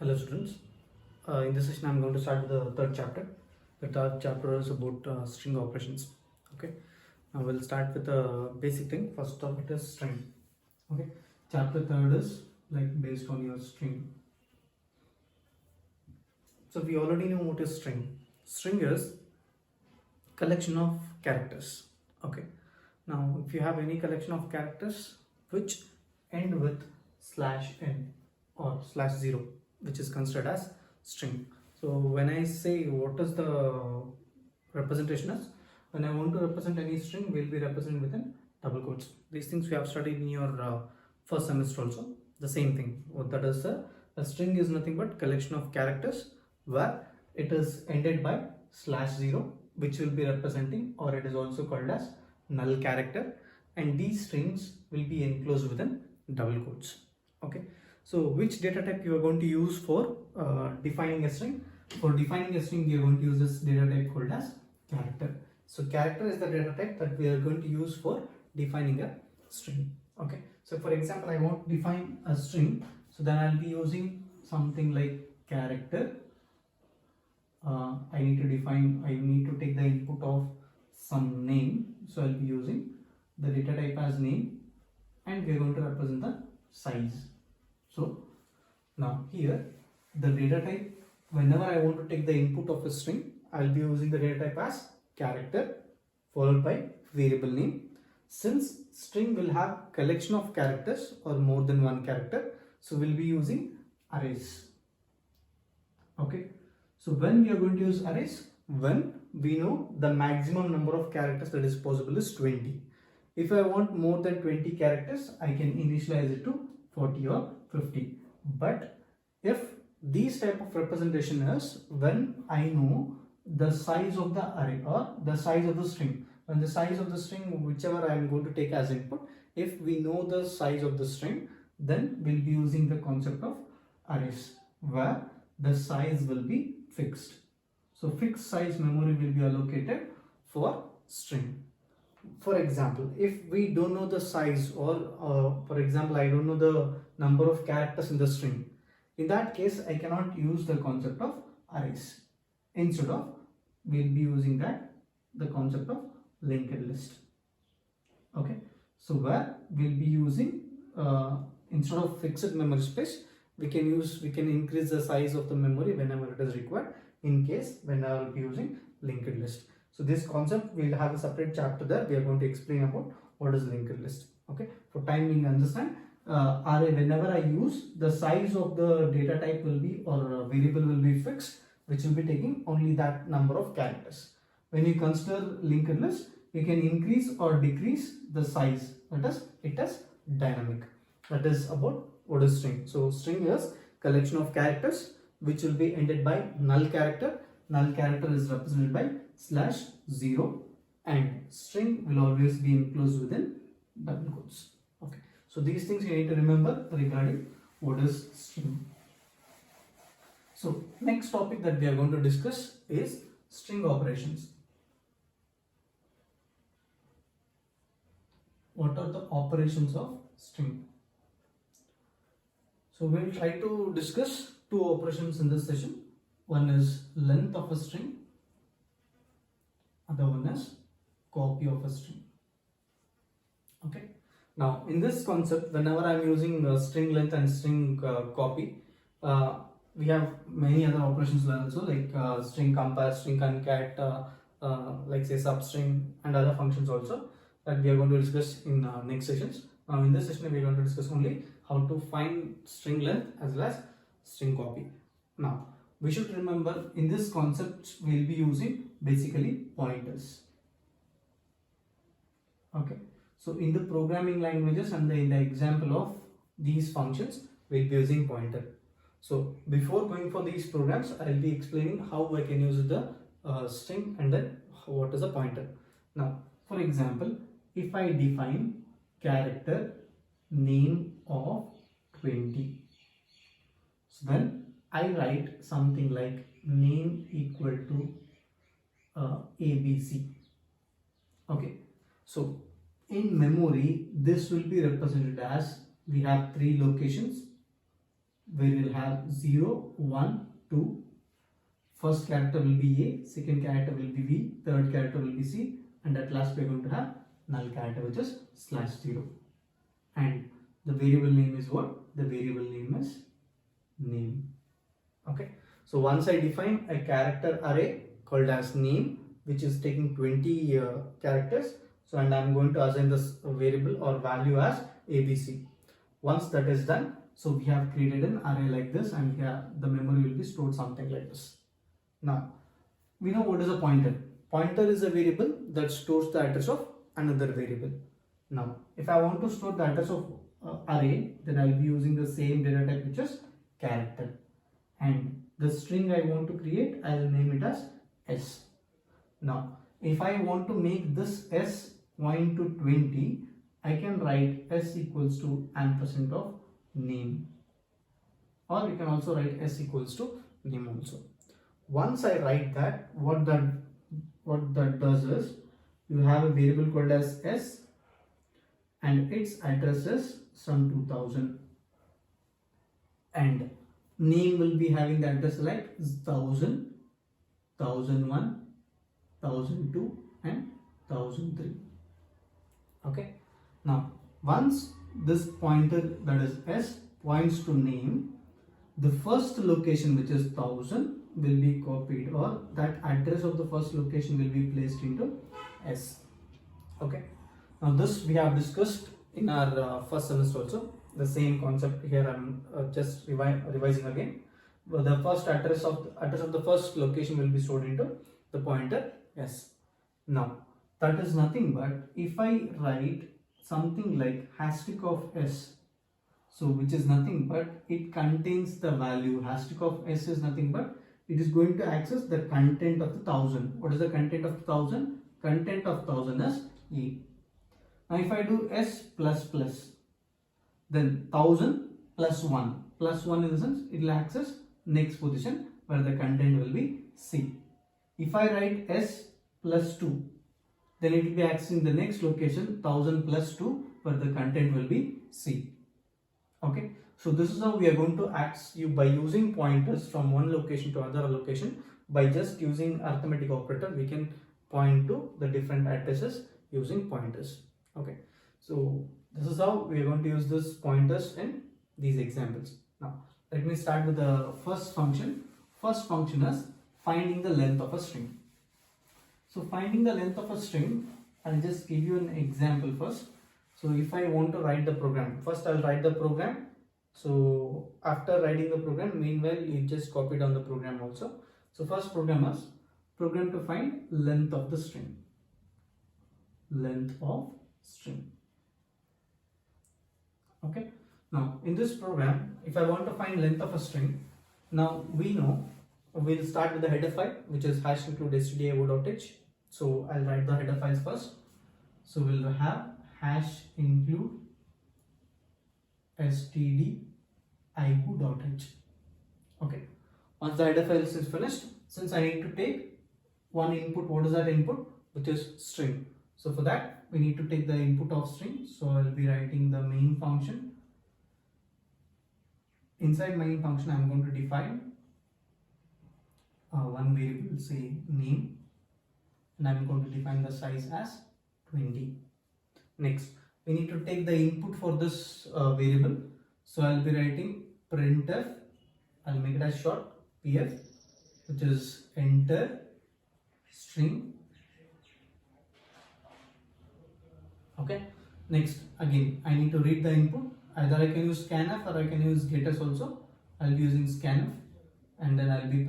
Hello students. In this session I'm going to start with the third chapter. The third chapter is about string operations. Okay. Now we'll start with the basic thing. First topic is string. Okay. Chapter third is like based on your string. So we already know what is string. String is collection of characters. Okay. Now if you have any collection of characters which end with /n or /0, which is considered as string. So when I say what is the representation is, when I want to represent any string, we'll be representing within double quotes. These things we have studied in your first semester also. The same thing. What that is, a string is nothing but collection of characters where it is ended by /0, which will be representing, or it is also called as null character, and these strings will be enclosed within double quotes. Okay. So which data type you are going to use for defining a string? For defining a string, you are going to use this data type called as character. So character is the data type that we are going to use for defining a string. Okay. So for example, I want to define a string. So then I'll be using something like character. I need to take the input of some name. So I'll be using the data type as name, and we're going to represent the size. So now here the data type, whenever I want to take the input of a string, I'll be using the data type as character followed by variable name. Since string will have collection of characters or more than one character, so we'll be using arrays. Okay. So when we are going to use arrays? When we know the maximum number of characters that is possible is 20. If I want more than 20 characters, I can initialize it to 40 or 50. But if these type of representation is when I know the size of the array or the size of the string. When the size of the string, whichever I am going to take as input, if we know the size of the string, then we'll be using the concept of arrays where the size will be fixed. So fixed size memory will be allocated for string. For example, if we don't know the size, or for example, I don't know the number of characters in the string, in that case I cannot use the concept of arrays. Instead of, we'll be using the concept of linked list. Okay. So where we'll be using instead of fixed memory space, we can increase the size of the memory whenever it is required, in case when I will be using linked list. So this concept, we'll have a separate chapter there. We are going to explain about what is linked list. Okay. For time being, understand, array, whenever I use, the size of the data type will be, or variable will be fixed, which will be taking only that number of characters. When you consider linked list, you can increase or decrease the size. That is, it is dynamic. That is about what is string. So string is collection of characters which will be ended by null character. Null character is represented by /0, and string will always be enclosed within double quotes. Okay. So these things you need to remember regarding what is string. So next topic that we are going to discuss is string operations. What are the operations of string? So we'll try to discuss two operations in this session. One is length of a string, other one is copy of a string. Okay. Now in this concept, whenever I am using string length and string copy, we have many other operations also, like string compare, string concat, like say substring, and other functions also that we are going to discuss in next sessions. Now in this session we are going to discuss only how to find string length as well as string copy. Now we should remember, in this concept we will be using basically pointers. Okay. So in the programming languages and in the example of these functions, we will be using pointer. So before going for these programs, I will be explaining how I can use the string and then what is a pointer. Now for example, if I define character name of 20, so then I write something like name equal to ABC. Okay. So in memory, this will be represented as, we have three locations where we'll have 0, 1, 2. First character will be A, second character will be B, third character will be C, and at last we are going to have null character which is /0. And the variable name is what? The variable name is name. Okay. So once I define a character array called as name, which is taking 20 characters. So and I'm going to assign this variable or value as ABC. Once that is done, so we have created an array like this, and here the memory will be stored something like this. Now we know what is a pointer. Pointer is a variable that stores the address of another variable. Now if I want to store the address of array, then I'll be using the same data type which is character, and the string I want to create, I'll name it as S. Now if I want to make this S point to 20, I can write S equals to ampersand of name, or you can also write S equals to name also. Once I write that, what that does is, you have a variable called as S, and its address is some 2000, and name will be having the address like 1000, 1001, 1002 and 1003. Okay. Now once this pointer, that is S, points to name, the first location which is 1000 will be copied, or that address of the first location will be placed into S. Okay. Now this we have discussed in our first semester also. The same concept here I'm just revising again. Well, the first address of the first location will be stored into the pointer S. Now that is nothing but if I write something like hashtag of S, so which is nothing but it contains the value. Hashtag of S is nothing but it is going to access the content of the 1000. What is the content of 1000? Content of 1000 is A. Now if I do S plus plus, then 1000 plus 1. Plus 1 in the sense it will access next position where the content will be C. If I write S plus 2, then it will be accessing the next location 1000 plus 2 where the content will be C. Okay. So this is how we are going to access you by using pointers from one location to another location. By just using arithmetic operator, we can point to the different addresses using pointers. Okay. So this is how we are going to use this pointers in these examples. Now let me start with the first function. First function is finding the length of a string. So finding the length of a string, I'll just give you an example first. So if I want to write the program, first I'll write the program. So after writing the program, meanwhile you just copy down the program also. So first program is program to find length of the string. Length of string. Okay. Now in this program, if I want to find length of a string, now we know we'll start with the header file, which is hash include stdio.h. So I'll write the header files first. So we'll have hash include stdio.h. Okay. Once the header file is finished, since I need to take one input, what is that input? Which is string. So for that we need to take the input of string. So I'll be writing the main function. Inside main function I'm going to define one variable, say name, and I'm going to define the size as 20. Next we need to take the input for this variable. So I'll be writing printf, I'll make it as short, pf, which is enter string. Okay. Next again I need to read the input. Either I can use scanf or I can use getters also. I'll be using scanf, and then I'll be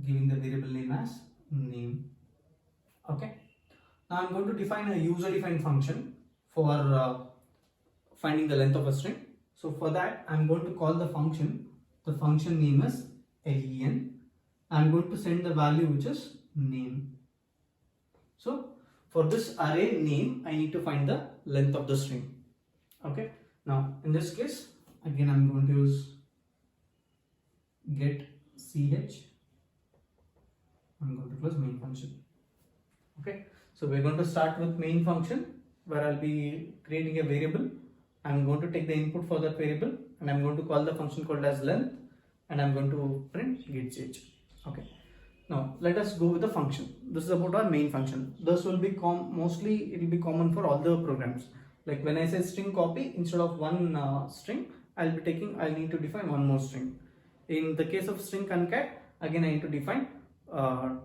giving the variable name as name. Okay. Now I'm going to define a user defined function for finding the length of a string. So for that I'm going to call the function. The function name is len. I'm going to send the value which is name. So for this array name, I need to find the length of the string. Okay. Now in this case, again I'm going to use get ch. I'm going to close main function. Okay. So we're going to start with main function, where I'll be creating a variable. I'm going to take the input for that variable. and I'm going to call the function called as length, and I'm going to print get change. Okay. Now let us go with the function. This is about our main function. This will be mostly it will be common for all the programs. Like when I say string copy, instead of one string, I need to define one more string. In the case of string concat, again I need to define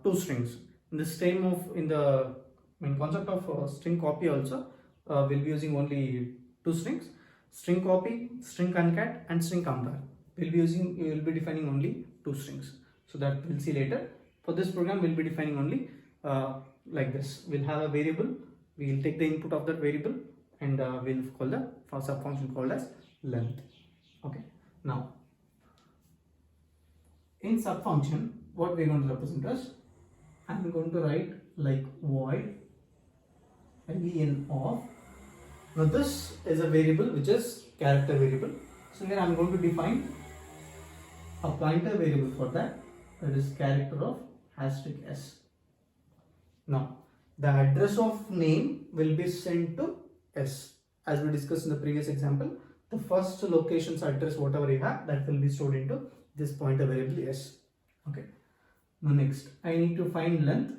two strings. In the main concept of string copy also, we'll be using only two strings: string copy, string concat, and string compare. We will be defining only two strings. So that we'll see later. For this program, we'll be defining only like this. We'll have a variable. We'll take the input of that variable, and we'll call the sub function called as length. Okay. Now, in sub function, what we're going to represent as, I'm going to write like void len of. Now this is a variable which is character variable. So here I'm going to define a pointer variable for that is character of *s. Now the address of name will be sent to s. As we discussed in the previous example, the first location's address, whatever you have, that will be stored into this pointer variable s. Okay. Now next, I need to find length.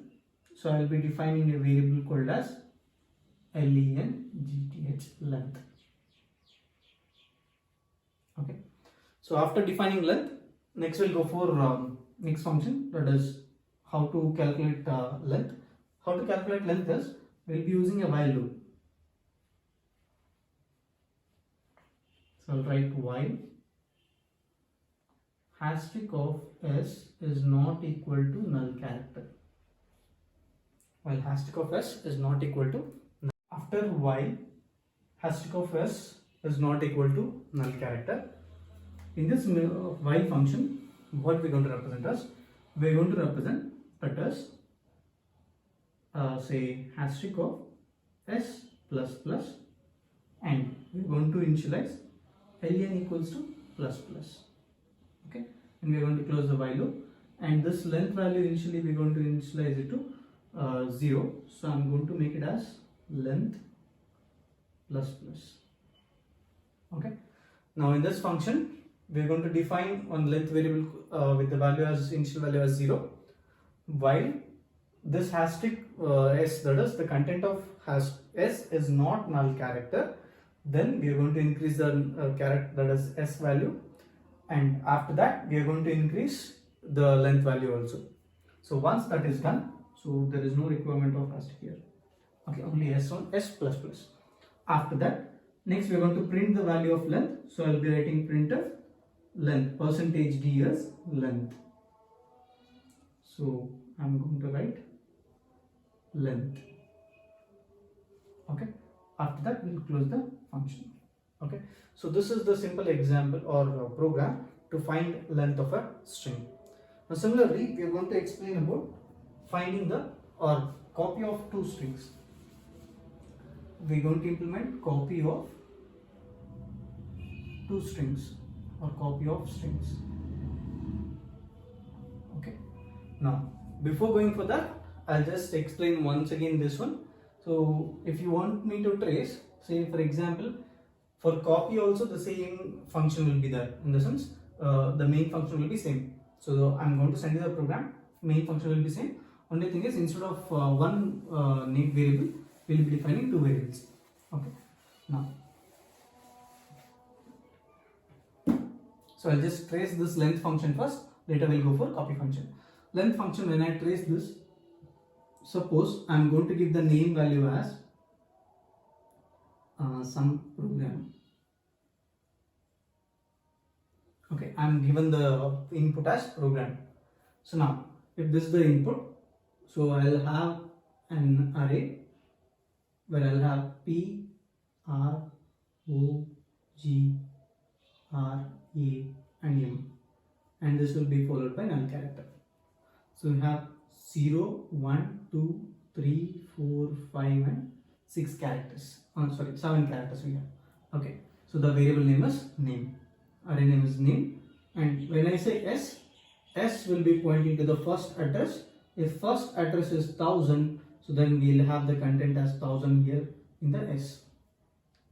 So I will be defining a variable called as length. Okay. So after defining length, next we'll go for next function, that is how to calculate length. How to calculate length is, we'll be using a while loop. So I'll write while hashtag of s is not equal to null character. While hashtag of s is not equal to null. After while hashtag of s is not equal to null character, in this while function, what we're going to represent as, we're going to represent that as say hashtag of s plus plus, and we're going to initialize len equals to plus plus. Okay, and we're going to close the while loop, and this length value initially we're going to initialize it to 0. So I'm going to make it as length plus plus. Okay. Now in this function, we're going to define one length variable with the value as initial value as 0. While this hashtag s, that is the content of hash s, is not null character, then we are going to increase the character, that is s value, and after that we are going to increase the length value also. So once that is done, so there is no requirement of hashtag here. Okay, only s on s plus plus. After that, next we are going to print the value of length. So I will be writing printf length %d as length. So I'm going to write length. Okay. After that, we'll close the function. Okay. So this is the simple example or program to find length of a string. Now similarly, we are going to explain about finding the or copy of two strings. We are going to implement copy of two strings or copy of strings. Okay. Now before going for that, I'll just explain once again this one. So if you want me to trace, say for example, for copy also the same function will be there, in the sense the main function will be same. So I'm going to send you the program, main function will be same. Only thing is, instead of one name variable, we will be defining two variables. Okay. Now, so I'll just trace this length function first, later we'll go for copy function. Length function, when I trace this, suppose I'm going to give the name value as some program. Okay, I'm given the input as program. So now, if this is the input, so I'll have an array where I'll have P, R, O, G, R, A and M, and this will be followed by null character. So we have 0, 1, 2, 3, 4, 5 and 6 characters. Sorry, 7 characters we have. Okay, so the variable name is name, array name is name, and when I say s, s will be pointing to the first address. If first address is 1000, so then we'll have the content as 1000 here in the s.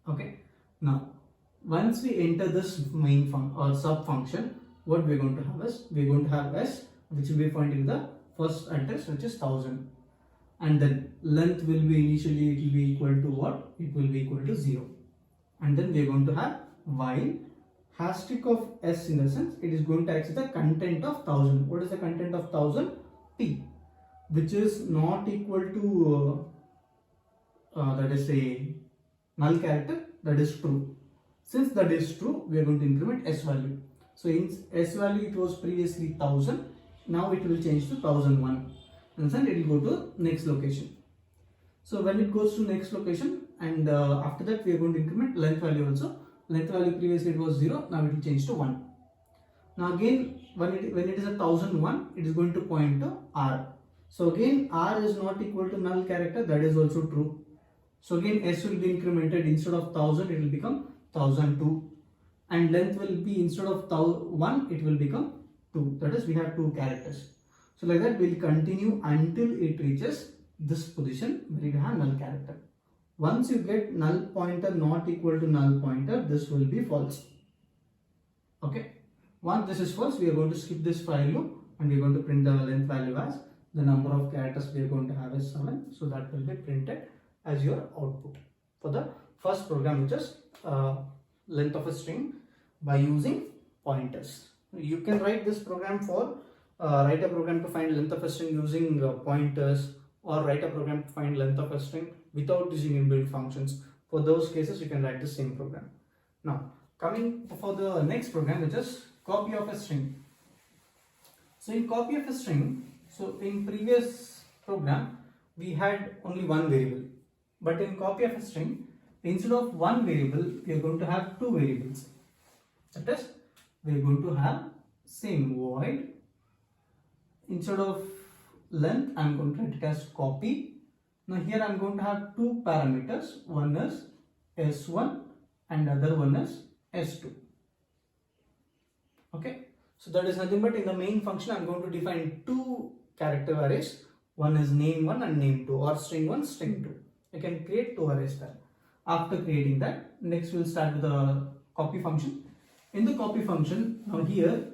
Okay, now Once we enter this main or sub function, what we're going to have is, we're going to have s, which will be pointing to the first address, which is 1000, and then length will be initially, it will be equal to what? It will be equal to 0, and then we're going to have while hashtag of s, in the sense it is going to access the content of 1000. What is the content of 1000? P, which is not equal to that is a null character, that is true. Since that is true, we are going to increment s value. So in s value it was previously 1000, now it will change to 1001, and then it will go to next location. So when it goes to next location, and after that we are going to increment length value also. Length value previously it was 0, now it will change to 1. Now again, when it is a 1001, it is going to point to r. So again, r is not equal to null character, that is also true. So again, s will be incremented. Instead of 1000, it will become 1002, and length will be, instead of 1, it will become 2. That is, we have 2 characters. So like that, we will continue until it reaches this position where you have null character. Once you get null pointer not equal to null pointer, this will be false. Okay. Once this is false, we are going to skip this while loop, and we are going to print the length value as the number of characters we are going to have is 7. So that will be printed as your output for the first program, which is length of a string by using pointers. You can write this program for write a program to find length of a string using pointers, or write a program to find length of a string without using inbuilt functions. For those cases, you can write the same program. Now, coming for the next program, which is copy of a string. So in copy of a string, so in previous program, we had only one variable. But in copy of a string, instead of one variable, we are going to have 2 variables. That is, we are going to have same void. Instead of length, I am going to write it as copy. Now here I am going to have 2 parameters. One is s1 and other one is s2. Okay. So that is nothing but, in the main function I am going to define 2 character arrays. One is name1 and name2, or string1, string2. You can create 2 arrays there. After creating that, next we'll start with the copy function. In the copy function, now here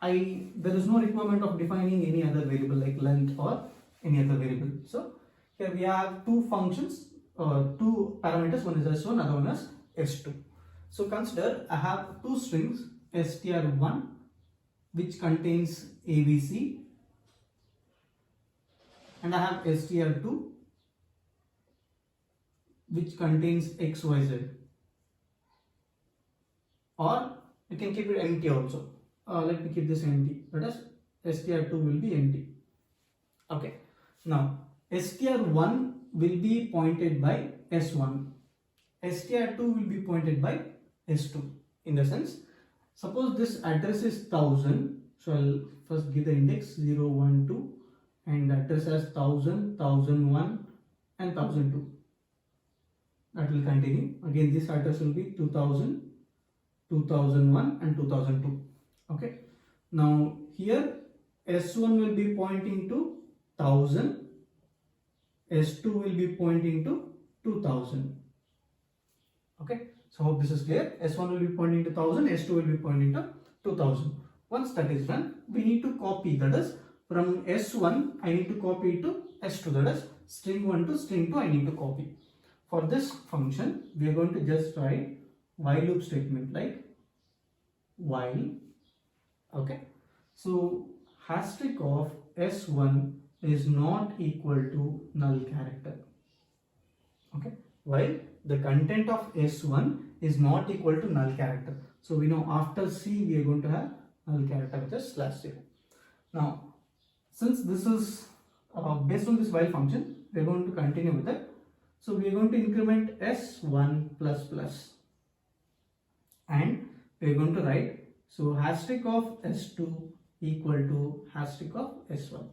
there is no requirement of defining any other variable like length or any other variable. So here we have 2 functions, 2 parameters. One is s1, other one is s2. So consider I have 2 strings, str1, which contains abc, and I have str2, which contains xyz, or you can keep it empty also. Let me keep this empty, that is str2 will be empty. Okay. Now str1 will be pointed by s1, str2 will be pointed by s2. In the sense, suppose this address is 1000, so I'll first give the index 0, 1, 2, and the address as 1000, 1001 and 1002. That will continue. Again, this address will be 2000, 2001 and 2002. Okay. Now here s1 will be pointing to 1000, s2 will be pointing to 2000. Okay. So hope this is clear. S1 will be pointing to 1000, S2 will be pointing to 2000. Once that is done, we need to copy, that is, from S1 I need to copy to S2, that is, string 1 to string 2 I need to copy. For this function, we are going to just write while loop statement like while. Okay. So hashtag of S1 is not equal to null character. Okay. While the content of S1 is not equal to null character. So we know after C we are going to have null character, which is /0. Now, since this is based on this while function, we are going to continue with it. So we are going to increment S1 plus plus, and we are going to write, so hashtag of S2 equal to hashtag of S1.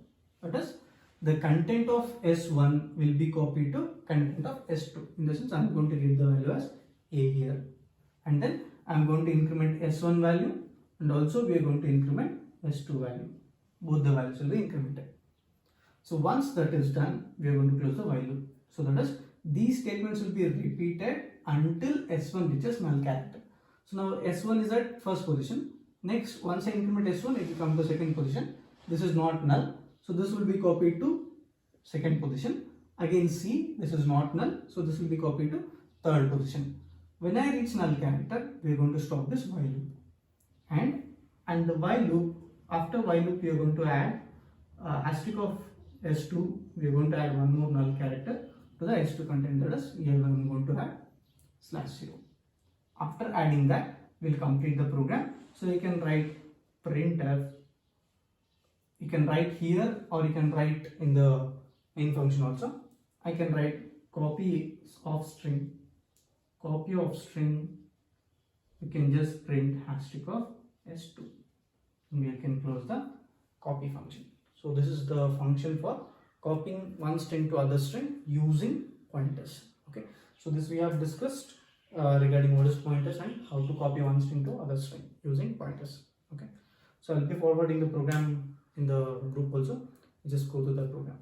That is, the content of S1 will be copied to content of S2. In the sense, I am going to give the value as A here, and then I am going to increment S1 value, and also we are going to increment S2 value. Both the values will be incremented. So once that is done, we are going to close the while loop. So that is, these statements will be repeated until S1 reaches null character. So now S1 is at first position. Next, once I increment S1, it will come to second position. This is not null. So this will be copied to second position. Again C, this is not null. So this will be copied to third position. When I reach null character, we are going to stop this while loop. And the while loop, after while loop, we are going to add asterisk of S2. We are going to add one more null character to the S2 content. That is, here I am going to add /0. After adding that, we'll complete the program. So you can write printf. You can write here, or you can write in the main function also. I can write copy of string. Copy of string. You can just print asterisk of S2. And we can close the copy function. So this is the function for copying one string to other string using pointers. Okay. So this we have discussed regarding what is pointers and how to copy one string to other string using pointers. Okay. So I'll be forwarding the program in the group also. Just go to the program.